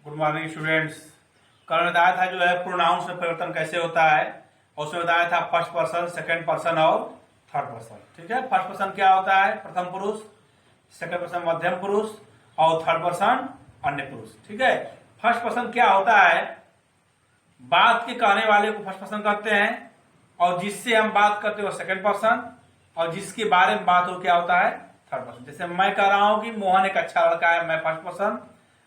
Good morning students. कल बताया था जो है प्रोनाउंस में परिवर्तन कैसे होता है, और उसमें बताया था फर्स्ट पर्सन, सेकंड पर्सन और थर्ड पर्सन। ठीक है, फर्स्ट पर्सन क्या होता है? प्रथम पुरुष, सेकंड पर्सन मध्यम पुरुष और थर्ड पर्सन अन्य पुरुष। ठीक है, फर्स्ट पर्सन क्या होता है? बात के कहने वाले को फर्स्ट पर्सन कहते हैं, और जिससे हम बात करते हो सेकंड पर्सन, और जिसके बारे में बात हो क्या होता है? Third person. जैसे मैं कह रहा हूं कि मोहन एक अच्छा लड़का है, मैं फर्स्ट पर्सन।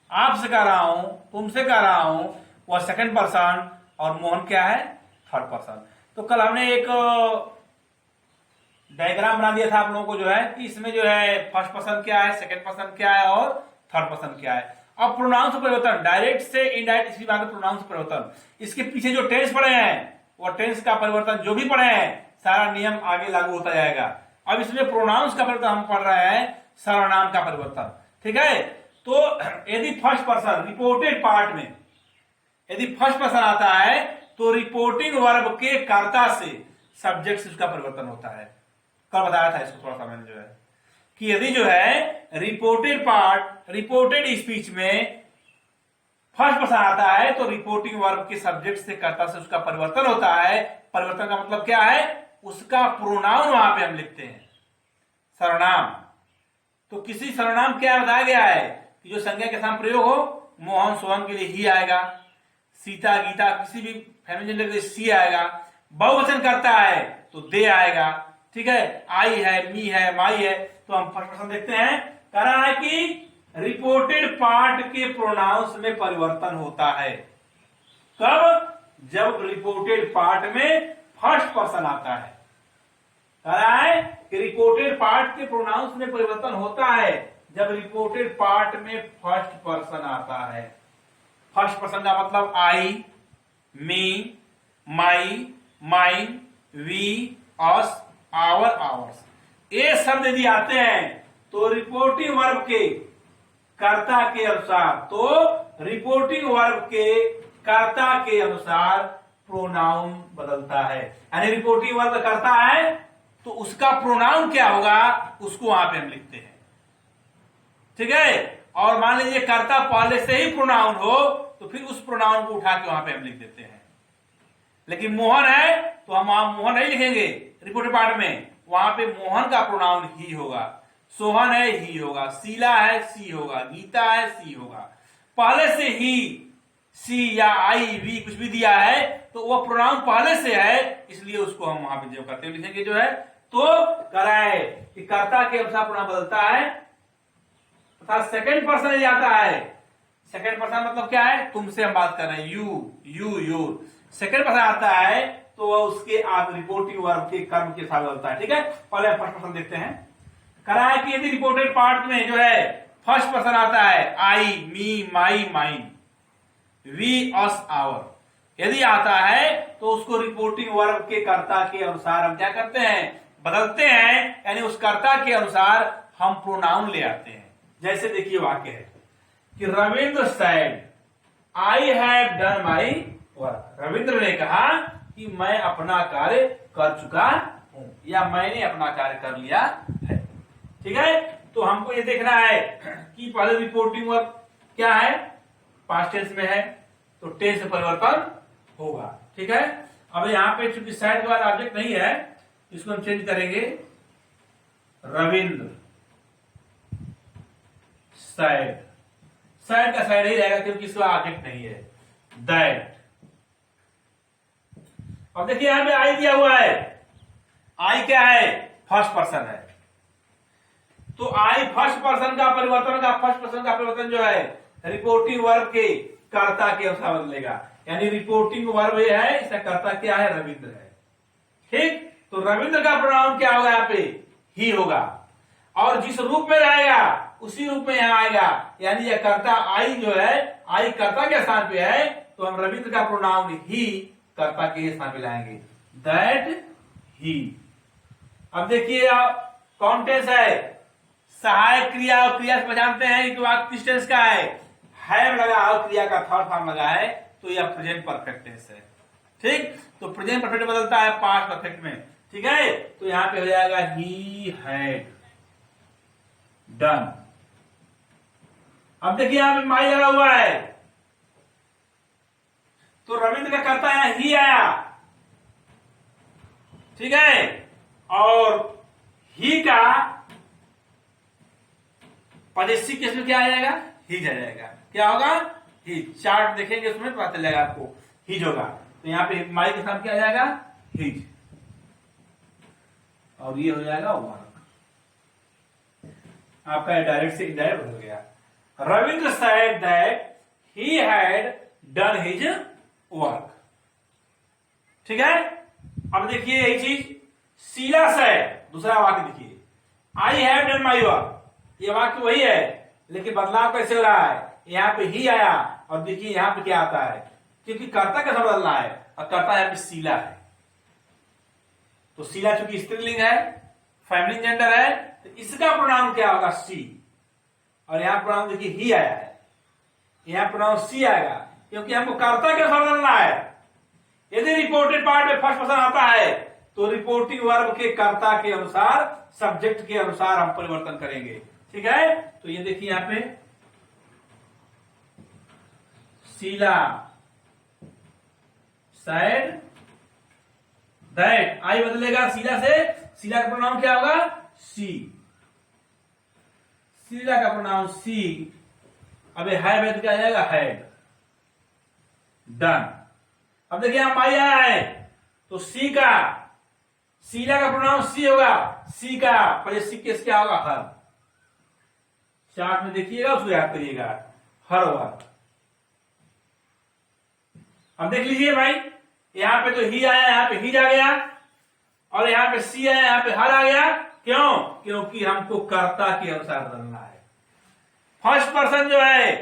आपसे कह रहा हूं, तुमसे कह रहा हूं, वह सेकंड पर्सन, और मोहन क्या है? Third person. तो कल हमने एक डायग्राम बना दिया था आप लोगों को जो है कि इसमें जो है फर्स्ट पर्सन क्या है, सेकंड पर्सन क्या है और थर्ड पर्सन क्या है। अब प्रोनाउंस परिवर्तन डायरेक्ट से इनडायरेक्ट, इसी बात में प्रोनाउंस परिवर्तन, इसके पीछे जो टेंस पढ़े हैं वो टेंस का परिवर्तन जो भी पढ़े हैं सारा नियम आगे लागू होता जाएगा। अब इसमें प्रोनाउंस का परिवर्तन हम पढ़ रहे हैं, सर्वनाम का परिवर्तन। ठीक है, तो यदि फर्स्ट पर्सन रिपोर्टेड पार्ट में यदि फर्स्ट पर्सन आता है तो रिपोर्टिंग वर्ब के कर्ता से सब्जेक्ट से उसका परिवर्तन होता है। कल बताया था इसको थोड़ा सा मैंने जो है कि यदि जो है रिपोर्टेड पार्ट, रिपोर्टेड स्पीच में फर्स्ट पर्सन आता है तो रिपोर्टिंग वर्ब के सब्जेक्ट से कर्ता से उसका परिवर्तन होता है। परिवर्तन का मतलब क्या है? उसका प्रोनाउन वहां पे हम लिखते हैं, सर्वनाम। तो किसी सर्वनाम क्या बताया गया है कि जो संज्ञा के साथ प्रयोग हो, मोहन सोहन के लिए ही आएगा, सीता गीता किसी भी फैमिली जेंडर के लिए सी आएगा, बहुवचन करता है तो दे आएगा। ठीक है, आई है, मी है, माई है। तो हम फर्स्ट पर्सन देखते हैं, कह रहा है कि रिपोर्टेड पार्ट के प्रोनाउंस में परिवर्तन होता है। कब? जब रिपोर्टेड पार्ट में फर्स्ट पर्सन आता है। कह रहा है कि रिपोर्टेड पार्ट के प्रोनाउंस में परिवर्तन होता है जब रिपोर्टेड पार्ट में फर्स्ट पर्सन आता है। फर्स्ट पर्सन का मतलब I, me, my, mine, we, us, our, ours. ये शब्द यदि आते हैं तो रिपोर्टिंग वर्ब के कर्ता के अनुसार, तो रिपोर्टिंग वर्ब के कर्ता के अनुसार प्रोनाउन बदलता है। यानी रिपोर्टिंग वर्ब करता है तो उसका प्रोनाउन क्या होगा उसको वहां पे हम लिखते हैं। ठीक है, और मान लीजिए कर्ता पहले से ही प्रोनाउन हो तो फिर उस प्रोनाउन को उठा के वहां पे हम लिख देते हैं। लेकिन मोहन है तो हम वहां मोहन नहीं लिखेंगे रिपोर्टेड पार्ट में, वहां पे मोहन का प्रोनाउन ही होगा। सोहन है, ही होगा। शीला है, सी होगा। गीता है, सी होगा। पहले से ही सी या आई, वी कुछ भी दिया है तो वह प्रोनाउन पहले से है, इसलिए उसको हम वहां पे जो करते हुए लिखेंगे जो है। तो कराए कि कर्ता के अनुसार प्रोनाउन बदलता है। तथा सेकंड पर्सन यदि आता है, सेकंड पर्सन मतलब क्या है? तुमसे हम बात कर रहे हैं, यू, योर। सेकंड पर्सन आता है तो वह उसके आप रिपोर्टिंग वर्ब के कर्म के साथ बदलता है। ठीक है, पहले फर्स्ट पर्सन देखते हैं। करा है कि यदि रिपोर्टेड पार्ट में जो है फर्स्ट पर्सन आता है, आई, me, my, mine, we, us, our, यदि आता है तो उसको रिपोर्टिंग वर्ब के कर्ता के अनुसार हम क्या करते हैं? बदलते हैं। यानी उस कर्ता के अनुसार हम प्रोनाउन ले आते हैं। जैसे देखिए वाक्य है कि Ravindra said, I have done my work. Ravindra ने कहा कि मैं अपना कार्य कर चुका हूं, या मैंने अपना कार्य कर लिया है। ठीक है, तो हमको ये देखना है कि पहले रिपोर्टिंग वर्ब क्या है, पास्ट टेंस में है तो टेंस से परिवर्तन होगा। ठीक है, अब यहां पे चूंकि साइड के बाद ऑब्जेक्ट नहीं है, इसको हम चेंज करेंगे, रविंद्र साइड। साइड का साइड ही रहेगा क्योंकि इसका ऑब्जेक्ट नहीं है। दैट। अब देखिए यहां पे आई दिया हुआ है, आई क्या है? फर्स्ट पर्सन है। तो आई फर्स्ट पर्सन का परिवर्तन जो है रिपोर्टिंग वर्ब के कर्ता के अनुसार बदलेगा। यानी रिपोर्टिंग वर्ब ये है, इसका कर्ता क्या है? रविंद्र है। ठीक, तो रविंद्र का प्रोनाउन क्या होगा? यहाँ पे ही होगा, और जिस रूप में रहेगा उसी रूप में यहां आएगा। यानी यह कर्ता आई जो है, आई कर्ता के स्थान पे है, तो हम रविंद्र का प्रोनाउन ही कर्ता के स्थान पे लाएंगे, दैट ही। अब देखिए कौन टेंस है? सहायक क्रिया, और क्रिया से जानते हैं कि वाक्य किस टेंस का है लगा और क्रिया का थर्ड फॉर्म लगा है, तो यह प्रेजेंट परफेक्ट टेंस है। ठीक, तो प्रेजेंट परफेक्ट बदलता है पास्ट परफेक्ट में। ठीक है, तो यहां पे हो जाएगा ही हैड डन। अब देखिए यहां पे माई लगा हुआ है, तो रविंद्र का कर्ता यहां ही आया, ठीक है, और ही का पदेशी केस में क्या आ जाएगा, हिज आ जाएगा। क्या होगा, हिज। चार्ट देखेंगे उसमें पता चलेगा आपको, हिज होगा। तो यहाँ पे माई के साथ क्या आ जाएगा, हिज, और ये हो जाएगा वर्क। आपका डायरेक्ट से इनडायरेक्ट बदल गया। Ravindra said that he had done his work, ठीक है। अब देखिए यही चीज शीला से दूसरा वाक्य देखिए, आई हैव डन माई वर्क। ये वाक्य वही है, लेकिन बदलाव कैसे हो रहा है, यहाँ पे ही आया, और देखिए यहाँ पे क्या आता है, क्योंकि कर्ता कैसा बदलना है, और कर्ता यहाँ पे शीला है। तो शीला चूंकि स्त्रीलिंग है, फेमिनिन जेंडर है, तो इसका प्रोनाउन क्या होगा, सी। और यहाँ प्रोनाउन देखिए ही आया है, यहाँ प्रोनाउन सी आएगा, क्योंकि हमको कर्ता कैसा बदलना है। यदि रिपोर्टेड पार्ट में फर्स्ट पर्सन आता है तो रिपोर्टिंग वर्ब के कर्ता के अनुसार, सब्जेक्ट के अनुसार हम परिवर्तन करेंगे, ठीक है। तो ये देखिए यहां पे शीला said that, आई बदलेगा शीला से, शीला का प्रोनाउन क्या होगा, सी। शीला का प्रोनाउन सी। अब है क्या आ जाएगा, हैड डन। अब देखिए यहां माई आया है, तो सी का, शीला का प्रोनाउन सी होगा, सी का पजेसिव केस क्या होगा, हर। चार्ट में देखिएगा, उसको याद करिएगा, हर वर्क। अब देख लीजिए भाई, यहां पे तो ही आया, यहां पे ही आ गया, और यहां पे सी आया, यहां पे हर आ गया। क्यों, क्योंकि हमको कर्ता के अनुसार बदलना है। फर्स्ट पर्सन जो है,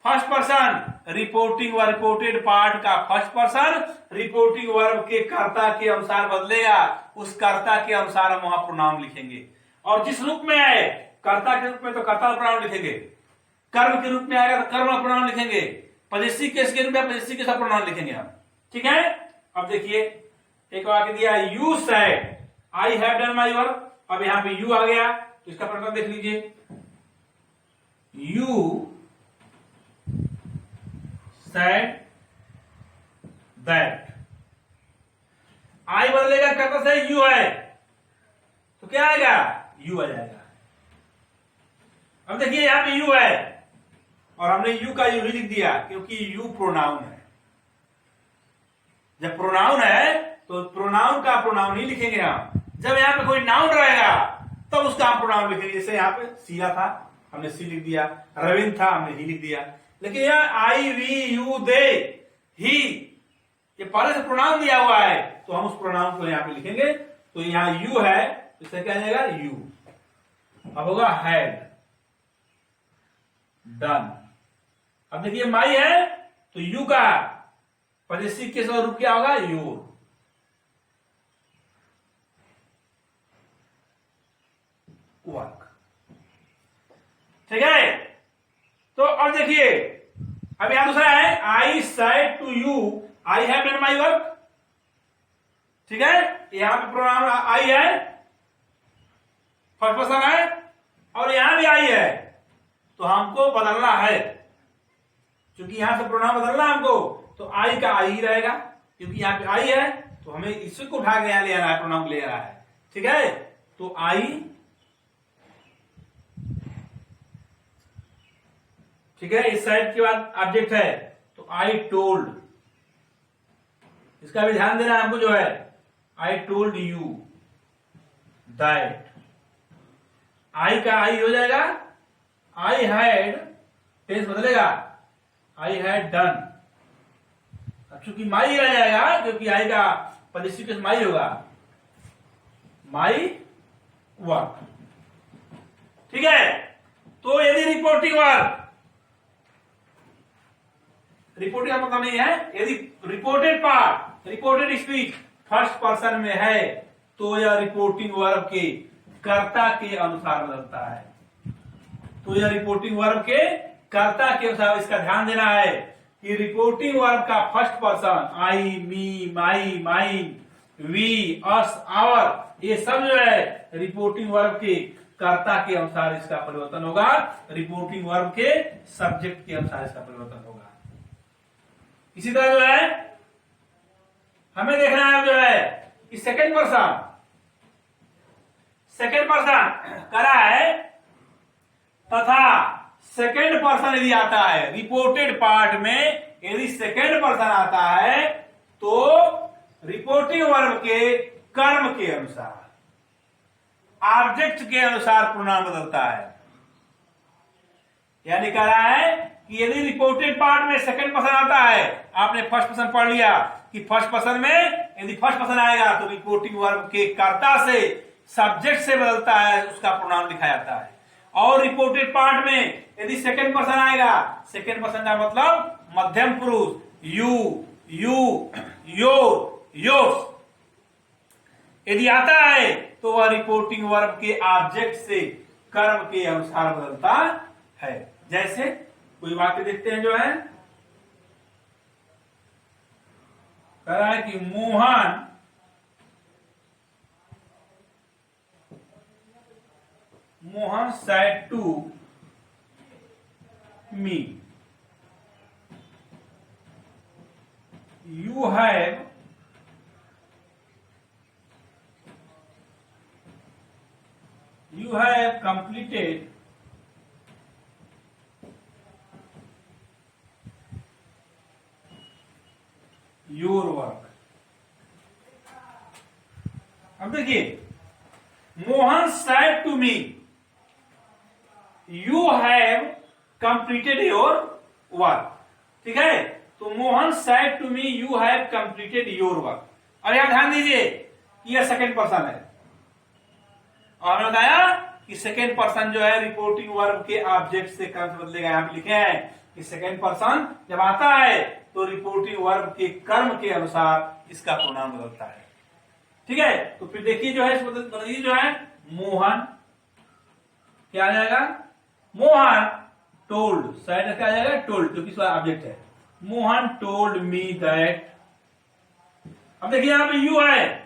first person reporting verb, reported part का फर्स्ट पर्सन रिपोर्टिंग वर्ब के कर्ता के अनुसार बदलेगा, उस कर्ता के अनुसार हम वहां प्रोनाउन लिखेंगे। और जिस रूप में आए, कर्ता के रूप में तो कर्ता प्रोनाउन लिखेंगे, कर्म के रूप में आएगा तो कर्म प्रोनाउन लिखेंगे, पजेसिव केस के रूप में पजेसिव के साथ प्रोनाउन लिखेंगे हम, ठीक है। अब देखिए एक वाक्य दिया, you said I have done my work. अब यहां पे यू आ गया, तो इसका प्रकार देख लीजिए, यू said that, आई बदलेगा कर्ता से, यू है, तो क्या आएगा, यू आ जाएगा। अब देखिए यहां पे यू है, और हमने यू का यू ही लिख दिया, क्योंकि यू प्रोनाउन है। जब प्रोनाउन है तो प्रोनाउन का प्रोनाउन ही लिखेंगे हम। जब यहां पे कोई नाउन रहेगा तब उसका हम प्रोनाउन लिखेंगे। जैसे यहां पे शीला था, हमने सी लिख दिया, रविंद्र था, हमने ही लिख दिया। लेकिन यहाँ आई, वी, यू, दे, ही, ये पहले से प्रोनाउन दिया हुआ है, तो हम उस प्रोनाउन को यहाँ पे लिखेंगे। तो यहाँ यू है, तो इसका क्या जाएगा, यू। अब होगा हैड डन। अब देखिए माई है, तो यू का पजेसिव केस और रूप क्या होगा, योर। वर्क, ठीक है। तो अब देखिए, अब यहां दूसरा है, I said to you I have done my work, ठीक है। यहां पे प्रोनाउन आई है, फर्स्ट पर्सन है, और यहां भी आई है, तो हमको बदलना है, क्योंकि यहां से प्रोनाउन बदलना हमको, तो आई का आई ही रहेगा, क्योंकि यहां पे आई है, तो हमें इसी को उठा के यहां ले आना है, प्रोनाउन ले आना है, ठीक है। तो आई, ठीक है, इस साइड के बाद ऑब्जेक्ट है, तो आई टोल्ड, इसका भी ध्यान देना है हमको जो है, आई टोल्ड यू दैट। आई का आई हो जाएगा, आई हैड, टेंस बदलेगा, आई हैड डन। अब चूंकि माई आ जाएगा, क्योंकि आई का पजेसिव केस माई होगा, माई वर्क, ठीक है। तो यदि रिपोर्टिंग वर्ब, रिपोर्टिंग का मतलब नहीं है, यदि reported part, reported speech first person में है, तो यह रिपोर्टिंग वर्ब के कर्ता के अनुसार बदलता है। तो यह रिपोर्टिंग वर्ब के कर्ता के अनुसार, इसका ध्यान देना है कि रिपोर्टिंग वर्ब का first person, I, me, my, mine, we, us, our, ये सब जो है रिपोर्टिंग वर्ब के कर्ता के अनुसार इसका परिवर्तन होगा, रिपोर्टिंग वर्ब के सब्जेक्ट के अनुसार इसका परिवर्तन होगा। इसी तरह जो है हमें देखना है जो है कि सेकेंड पर्सन करा है तथा सेकेंड पर्सन यदि आता है रिपोर्टेड पार्ट में, यदि सेकेंड पर्सन आता है तो रिपोर्टिंग वर्ब के कर्म के अनुसार, ऑब्जेक्ट के अनुसार प्रोनाउन बदलता है। यानी कह रहा है कि यदि रिपोर्टेड पार्ट में सेकंड पर्सन आता है, आपने फर्स्ट पर्सन पढ़ लिया कि फर्स्ट पर्सन में यदि फर्स्ट पर्सन आएगा तो रिपोर्टिंग वर्ब के कर्ता से, सब्जेक्ट से बदलता है, उसका प्रोनाउन लिखा जाता है। और रिपोर्टेड पार्ट में यदि सेकंड पर्सन आएगा, सेकंड पर्सन का मतलब मध्यम पुरुष, यू, योर्स यदि आता है तो वह रिपोर्टिंग वर्ब के ऑब्जेक्ट से कर्म के अनुसार बदलता है। जैसे कोई वाक्य देखते हैं जो है, कह रहा है कि Mohan said to me, you have completed your work। अब देखिए, Mohan said to me, you have completed your work। ठीक है, तो Mohan said to me, you have completed your work। और यहां ध्यान दीजिए कि यह सेकेंड पर्सन है, और हमने बताया कि सेकेंड पर्सन जो है रिपोर्टिंग वर्ब के ऑब्जेक्ट से कर्म बदलेगा। यहां पे लिखे हैं कि सेकेंड पर्सन जब आता है तो रिपोर्टिंग वर्ब के कर्म के अनुसार इसका प्रोनाउन बदलता है। ठीक है, तो फिर देखिए जो है बदलिए जो है मोहन क्या आ जाएगा, मोहन टोल्ड, साइड क्या आ जाएगा टोल्ड, जो कि इसका ऑब्जेक्ट है। Mohan told me that. अब देखिए यहां पे यू है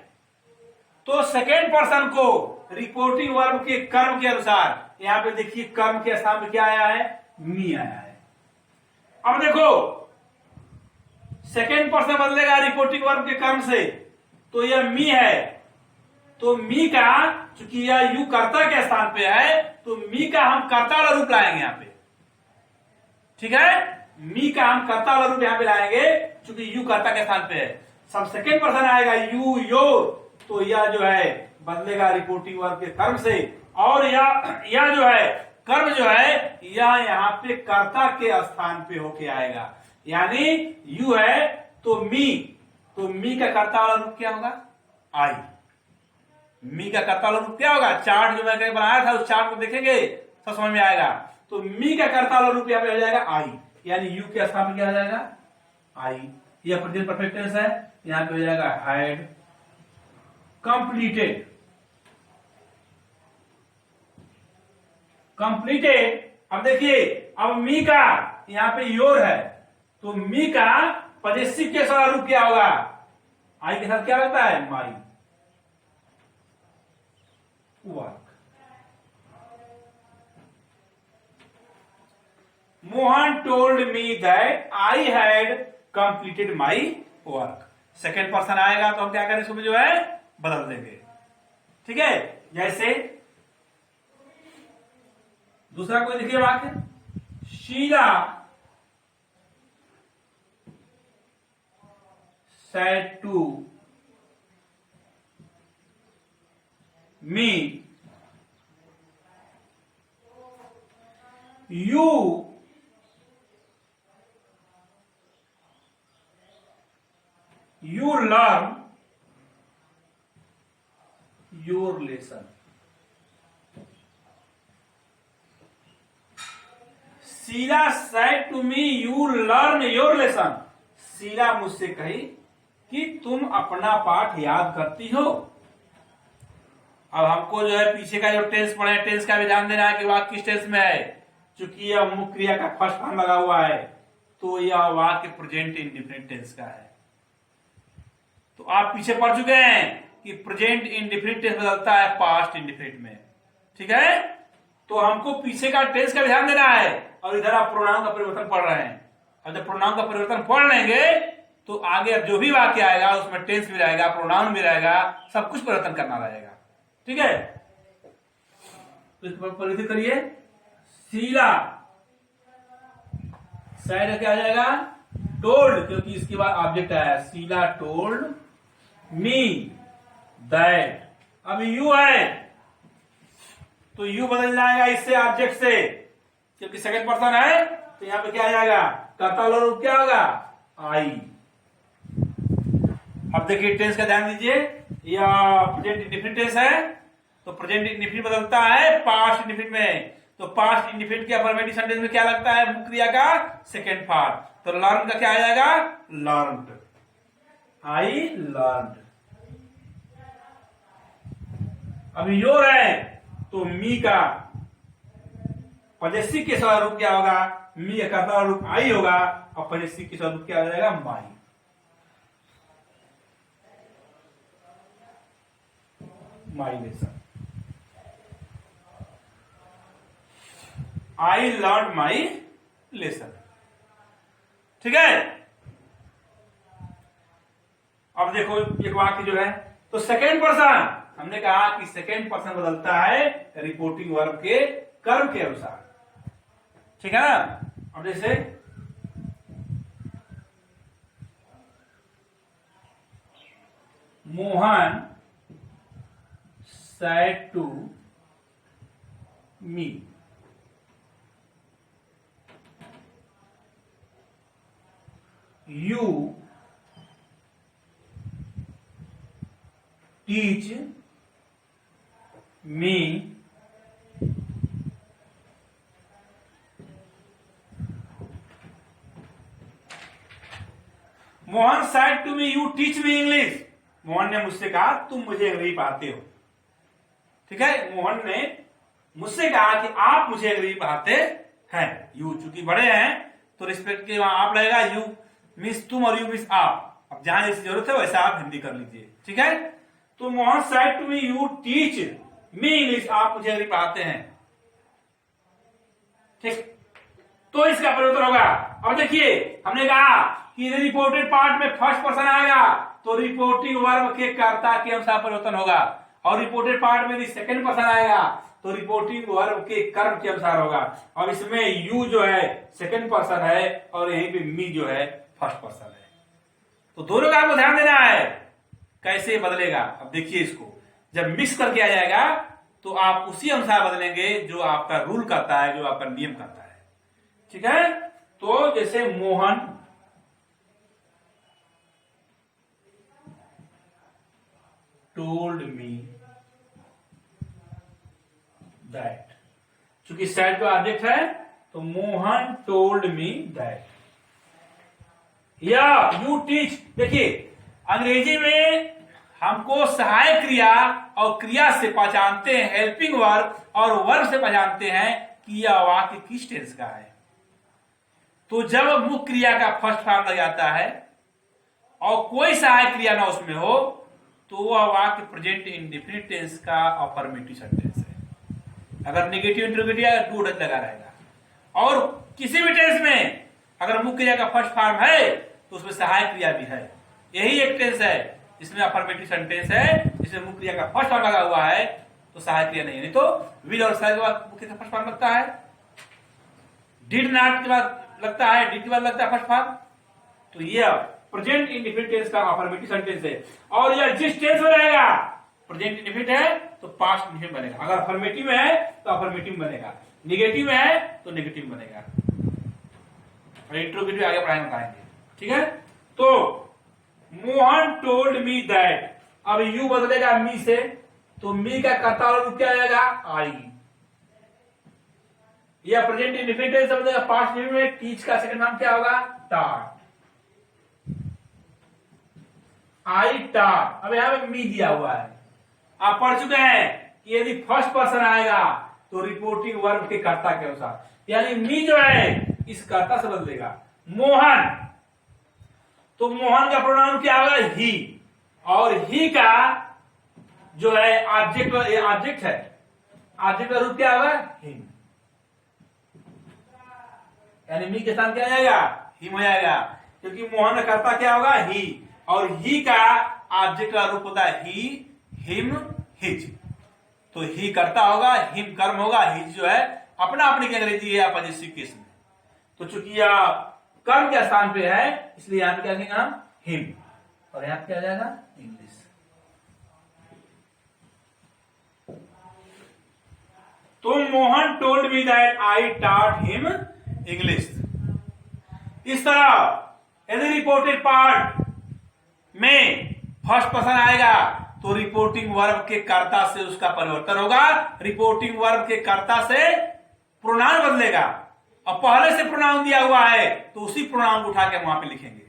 तो सेकेंड पर्सन को रिपोर्टिंग वर्ब के कर्म के अनुसार, यहां पे देखिए कर्म के स्थान पे क्या आया है, मी आया है। अब देखो सेकेंड पर्सन बदलेगा रिपोर्टिंग वर्ब के कर्म से, तो यह मी है, तो मी का चूंकि यह यू कर्ता के स्थान पे है तो मी का हम कर्ता वाला रूप लाएंगे यहां पे। ठीक है, मी का हम कर्ता वाला रूप यहां पे लाएंगे चूंकि यू कर्ता के स्थान पे है। सब सेकेंड पर्सन आएगा यू, योर, तो यह जो है बदलेगा रिपोर्टिंग वर्ब के कर्म से, और यह जो है कर्म जो है यह यहाँ पे कर्ता के स्थान पे होके आएगा। यानी यू है तो मी का कर्ता वाला रूप क्या होगा, आई। मी का कर्ता वाला रूप क्या होगा, चार्ट जो मैं बनाया था उस चार्ट को देखेंगे सब समझ में आएगा। तो मी का कर्ता वाला रूप यहाँ पे हो जाएगा आई, यानी यू के स्थान पे क्या हो जाएगा, आई। यह प्रेजेंट परफेक्ट टेंस है, यहाँ पे हो जाएगा हैड कंप्लीटेड। अब देखिए, अब मी का यहां पे योर है तो मी का पॉजेसिव के साथ रूप क्या होगा, आई के साथ क्या लगता है, my work. Mohan told me that I had completed my work. Second person आएगा तो हम क्या करें, इसमें जो है बदल देंगे। ठीक है, जैसे दूसरा कोई देखिए वाक्य, Sheila said to me, you learn your lesson। Sheila said to me, you learn your lesson। Sheila मुझसे कही कि तुम अपना पाठ याद करती हो। अब हमको जो है पीछे का जो टेंस पढ़े, टेंस का भी ध्यान देना है कि वाक्य किस टेंस में है। चूंकि यह मुख्य क्रिया का फर्स्ट फॉर्म लगा हुआ है तो यह वाक्य प्रेजेंट इंडिफिनिट टेंस का है। तो आप पीछे पढ़ चुके हैं कि प्रेजेंट इंडिफिनिट टेंस बदलता है पास्ट इंडिफिनिट में। ठीक है, तो हमको पीछे का टेंस का ध्यान देना है और इधर आप प्रोनाउन का परिवर्तन पढ़ रहे हैं। अब जब प्रोनाउन का परिवर्तन पढ़ लेंगे तो आगे अब जो भी वाक्य आएगा उसमें टेंस भी रहेगा, प्रोनाउन भी रहेगा, सब कुछ परिवर्तन करना रहेगा। ठीक है, तो इसको परिवर्तित करिए। शीला, शायद क्या आ जाएगा? टोल्ड, क्योंकि इसके बाद ऑब्जेक्ट आया। Sheela told me that. अब यू है तो यू बदल जाएगा इससे ऑब्जेक्ट से, क्योंकि सेकंड पर्सन है तो यहां पे क्या आ जाएगा? कर्ता वाला रूप क्या होगा? आई। अब देखिए टेंस का ध्यान दीजिए, यह प्रेजेंट इंडेफिनिट टेंस है तो प्रेजेंट इंडेफिनिट बदलता है पास्ट इंडेफिनिट में। तो पास्ट इंडेफिनिट के अफर्मेटिव सेंटेंस में क्या लगता है? मुख्य क्रिया का सेकंड पार्ट। तो लर्न का क्या आ जाएगा? लर्नड। I learned. अब योर है तो मी का पजेसिव के सवाल रूप क्या होगा? मी का कर्ता रूप आई होगा और पजेसिव के सवाल रूप क्या हो जाएगा? My. My lesson. I learn my lesson. ठीक है, अब देखो एक वाक्य जो है, तो सेकेंड पर्सन, हमने कहा कि सेकेंड पर्सन बदलता है रिपोर्टिंग वर्ब के कर्म के अनुसार। ठीक है ना? अब जैसे Mohan said to me, you teach me Mohan said to me, you teach me English। Mohan ने मुझसे कहा तुम मुझे अंग्रेजी पढ़ाते हो। ठीक है, मोहन ने मुझसे कहा कि आप मुझे अंग्रेजी पढ़ाते हैं। यू चूंकि बड़े हैं तो रिस्पेक्ट के वहां आप लगेगा, यू मिस तुम और यू मिस आप। अब जहां जैसी जरूरत है वैसा आप हिंदी कर लीजिए। ठीक है, तो Mohan said to me, you teach me English, आप मुझे अंग्रेजी पढ़ाते हैं। ठीक, तो इसका परिवर्तन होगा। अब देखिए हमने कहा कि रिपोर्टेड पार्ट में फर्स्ट पर्सन आएगा तो रिपोर्टिंग वर्ब के कर्ता के अनुसार परिवर्तन होगा, और रिपोर्टेड पार्ट में यदि सेकंड पर्सन आएगा तो रिपोर्टिंग वर्ब के कर्म के अनुसार होगा। अब इसमें यू जो है सेकंड पर्सन है और यहीं पे मी जो है फर्स्ट पर्सन है। तो दोनों का आपको ध्यान देना है कैसे बदलेगा। अब देखिए इसको जब मिक्स करके आ जाएगा तो आप उसी अनुसार बदलेंगे जो आपका रूल करता है, जो आपका नियम करता है। ठीक है, तो जैसे मोहन told me that, चूंकि सैड का ऑब्जेक्ट है तो मोहन told me that, या यू टीच। देखिए अंग्रेजी में हमको सहायक क्रिया और क्रिया से पहचानते हैं, हेल्पिंग वर्ब और वर्ब से पहचानते हैं कि यह वाक्य किस टेंस का है। तो जब मुख्य क्रिया का फर्स्ट फॉर्म लग जाता है और कोई सहायक क्रिया ना उसमें हो तो वह वाक्य प्रेजेंट इंडेफिनिट टेंस का अफर्मेटिव सेंटेंस है। अगर नेगेटिव इंटरोगेटिव या टू लगा रहेगा, और किसी भी टेंस में अगर मुख्य क्रिया का फर्स्ट फॉर्म है तो उसमें सहायक क्रिया भी है। यही एक टेंस है जिसमें अफर्मेटिव सेंटेंस है, जिसमें मुख्य क्रिया का फर्स्ट फॉर्म लगा हुआ है तो सहायक क्रिया नहीं है। नहीं तो विल और शायद के बाद मुख्य का फर्स्ट फॉर्म लगता है, डिड नॉट के बाद लगता है, डिड के बाद लगता है फर्स्ट फॉर्म। तो ये प्रेजेंट इंडेफिनिट टेंस का अफर्मेटिव सेंटेंस है। और यह जिस टेंस में रहेगा, प्रेजेंट इंडेफिनिट है तो पास्ट इंडेफिनिट बनेगा, अगर अफर्मेटिव में है तो अफर्मेटिव बनेगा, नेगेटिव में है तो नेगेटिव बनेगा। और इंट्रोगेटिव आगे पढ़ाएंगे बताएंगे। ठीक है, तो मोहन टोल्ड मी दैट, अब यू बदलेगा मी से तो मी का कर्ता रूप क्या आएगा? आई। यह प्रेजेंट इंडेफिनिट टेंस बदलेगा पास्ट में, टीच का सेकंड फॉर्म क्या होगा? टाट। आई टाट। अब यहां पे मी दिया हुआ है, आप पढ़ चुके हैं कि यदि फर्स्ट पर्सन आएगा तो रिपोर्टिंग वर्ब के कर्ता के अनुसार, यानी मी जो है इस कर्ता से बदलेगा। मोहन, तो मोहन का प्रोनाउन क्या होगा? ही, और ही का जो है ऑब्जेक्ट है, ऑब्जेक्ट का रूप क्या होगा? हिम, यानी मी के साथ क्या आ जाएगा? हिम हो जाएगा। क्योंकि मोहन का कर्ता क्या होगा, ही, और ही का ऑब्जेक्ट का रूप होता है ही, हिम, हिज। तो ही कर्ता होगा, हिम कर्म होगा, हिज जो है अपना अपनी की अंग्रेजी है अपोजिट केस में। तो चूंकि यह कर्म के स्थान पे है इसलिए यहां पे क्या लिखेंगे हम, हिम, और यहां पे क्या आ जाएगा, इंग्लिश। तो Mohan told me that I taught him English. इस तरह यदि रिपोर्टेड पार्ट में फर्स्ट पर्सन आएगा तो रिपोर्टिंग वर्ब के कर्ता से उसका परिवर्तन होगा, रिपोर्टिंग वर्ब के कर्ता से प्रोनाउन बदलेगा, और पहले से प्रोनाउन दिया हुआ है तो उसी प्रोनाउन को उठा के वहां पे लिखेंगे,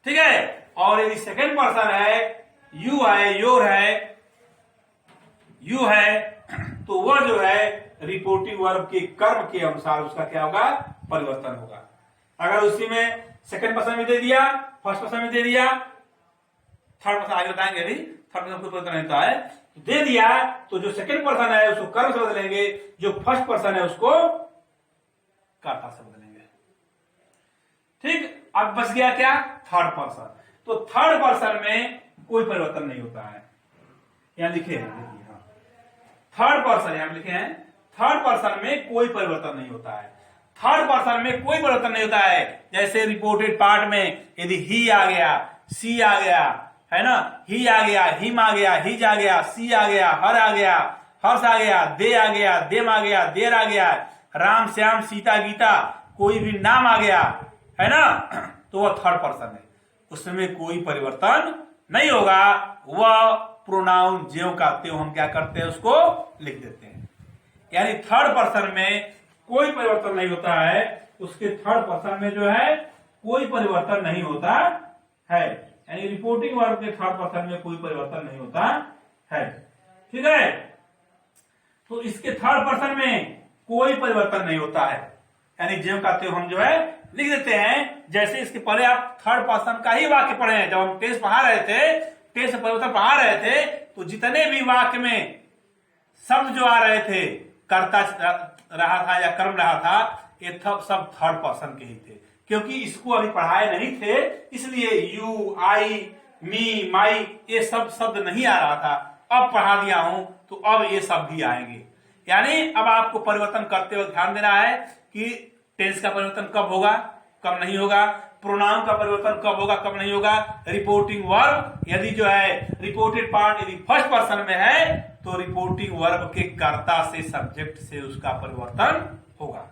ठीक है। और यदि सेकंड पर्सन है, यू है, योर है, यू है, तो वह जो है रिपोर्टिंग वर्ब के कर्म के अनुसार उसका क्या होगा, परिवर्तन होगा। अगर उसी में सेकंड पर्सन में दे दिया, फर्स्ट पर्सन में दे दिया, थर्ड पर्सन आगे बताएंगे, यदि थर्ड पर्सन कोई परिवर्तन रहता है तो दे दिया, तो जो सेकंड पर्सन है उसको कर्म से बदलेंगे, जो फर्स्ट पर्सन है उसको कर्ता से बदलेंगे, ठीक। अब बच गया क्या, थर्ड पर्सन। तो थर्ड पर्सन में कोई परिवर्तन नहीं होता है, यहां लिखे हैं, थर्ड पर्सन यहां लिखे हैं, थर्ड पर्सन में कोई परिवर्तन नहीं होता है, थर्ड पर्सन में कोई परिवर्तन नहीं होता है। जैसे रिपोर्टेड पार्ट में यदि ही आ गया, सी आ गया, है ना, ही आ गया, हिम आ गया, हिज आ गया, सी आ गया, हर आ गया, हर्ष आ गया, दे आ गया, देम आ गया, देर आ गया, राम, श्याम, सीता, गीता, कोई भी नाम आ गया, है ना, तो वह थर्ड पर्सन है, उसमें कोई परिवर्तन नहीं होगा, वह प्रोनाउन ज्यों का त्यों हम क्या करते हैं, उसको लिख देते हैं। यानी थर्ड पर्सन में कोई परिवर्तन नहीं होता है, उसके थर्ड पर्सन में जो है कोई परिवर्तन नहीं होता है, यानी रिपोर्टिंग वर्ब के थर्ड पर्सन में कोई परिवर्तन नहीं होता है, ठीक है। तो इसके थर्ड पर्सन में कोई परिवर्तन नहीं होता है, यानी ज्यों का त्यों हम जो है लिख देते हैं। जैसे इसके पहले आप थर्ड पर्सन का ही वाक्य पढ़े हैं, जब हम टेस्ट पढ़ा रहे थे, टेस्ट परिवर्तन पढ़ा रहे थे, तो जितने भी वाक्य में शब्द जो आ रहे थे, कर्ता रहा था या कर्म रहा था, ये सब थर्ड पर्सन के ही थे, क्योंकि इसको अभी पढ़ाए नहीं थे, इसलिए यू, आई, मी, माई ये सब शब्द नहीं आ रहा था। अब पढ़ा दिया हूं तो अब ये सब भी आएंगे। यानी अब आपको परिवर्तन करते वक्त ध्यान देना है कि टेंस का परिवर्तन कब होगा, कब नहीं होगा, प्रोनाउन का परिवर्तन कब होगा, कब नहीं होगा, रिपोर्टिंग वर्ब यदि जो है रिपोर्टेड पार्ट यदि फर्स्ट पर्सन में है तो रिपोर्टिंग वर्ब के कर्ता से, सब्जेक्ट से उसका परिवर्तन होगा,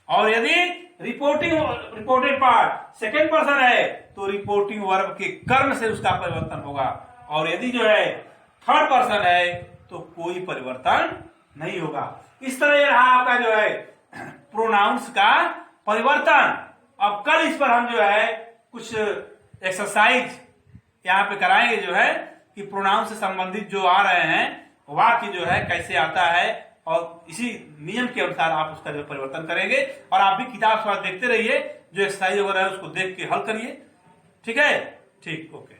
और यदि रिपोर्टेड पार्ट सेकंड पर्सन है तो रिपोर्टिंग वर्ब के कर्म से उसका परिवर्तन होगा, और यदि जो है थर्ड पर्सन है तो कोई परिवर्तन नहीं होगा। इस तरह रहा आपका जो है प्रोनाउंस का परिवर्तन। अब कल इस पर हम जो है कुछ एक्सरसाइज यहाँ पे कराएंगे, जो है कि प्रोनाउन से संबंधित जो आ रहे हैं वाक्य जो है कैसे आता है, और इसी नियम के अनुसार आप उसका जो परिवर्तन करेंगे। और आप भी किताब देखते रहिए, जो एक्सरसाइज वगैरह है उसको देख के हल करिए, ठीक है, ठीक, ओके।